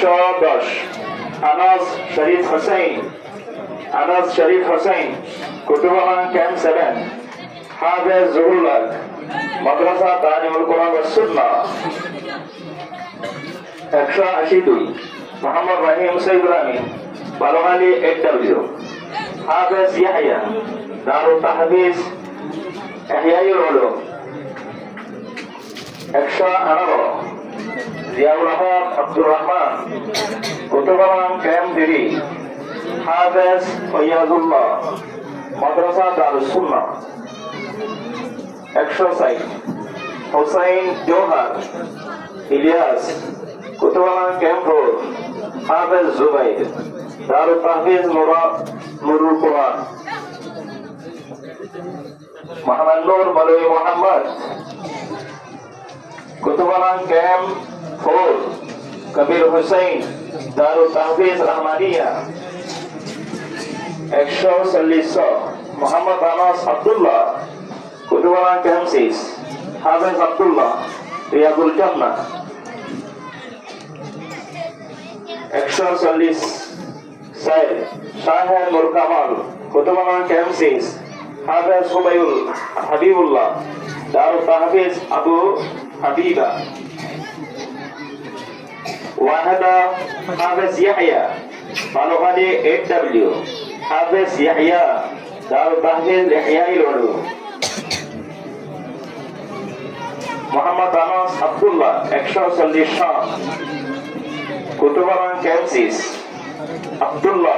110 Anas Sharif Hossain কুতুবানা camp 7 হাফেজ জহুরুল্লাহ মাদ্রাসা তালিমুল কোরআন ওয়াস সুন্নাহ 182 মোহাম্মদ রহিম সাইদুল আমিন বালুহালি 8W হাফেজ ইয়াহইয়া দারুত তাহফিজ ইহয়াউল উলুম 118 জিয়াউল হক Abdur Rahman কুতুবানা camp 3 হাফেজ ফয়াজুল্লাহ মাদ্রাসা দারুস সুন্নাহ 160 হুসাইন জোহার ইলিয়াস কুতুবানা ক্যাম্প 4 হাফেজ জুবাইর দারুত তাহফিজ নুরুল কোরআন মোহাম্মদ নূর মৌলভী মোহাম্মদ কুতুবানা ক্যাম্প 4 কবির হুসাইন দারুত তাহফিজ রহমানিয়া 140 মোহাম্মদ আনাস আব্দুল্লাহ কুতুবানা ক্যাম্প 6 হাফেজ আব্দুল্লাহ রিয়াদুল জান্নাহ 140 শাহের নূর কামাল কুতুবানা ক্যাম্প 6 হাফেজ হাবিবুল্লাহ দারুত তাহফিজ আবু হাবিবা ওয়াহাদা হাফেজ ইয়াহইয়া বালুহালি 8W হাফেজ ইয়াহইয়া দারুত তাহফিজ ইহয়াউল উলুম মোহাম্মদ আনাস আব্দুল্লাহ 140 কুতুবানা ক্যাম্প 6 আব্দুল্লাহ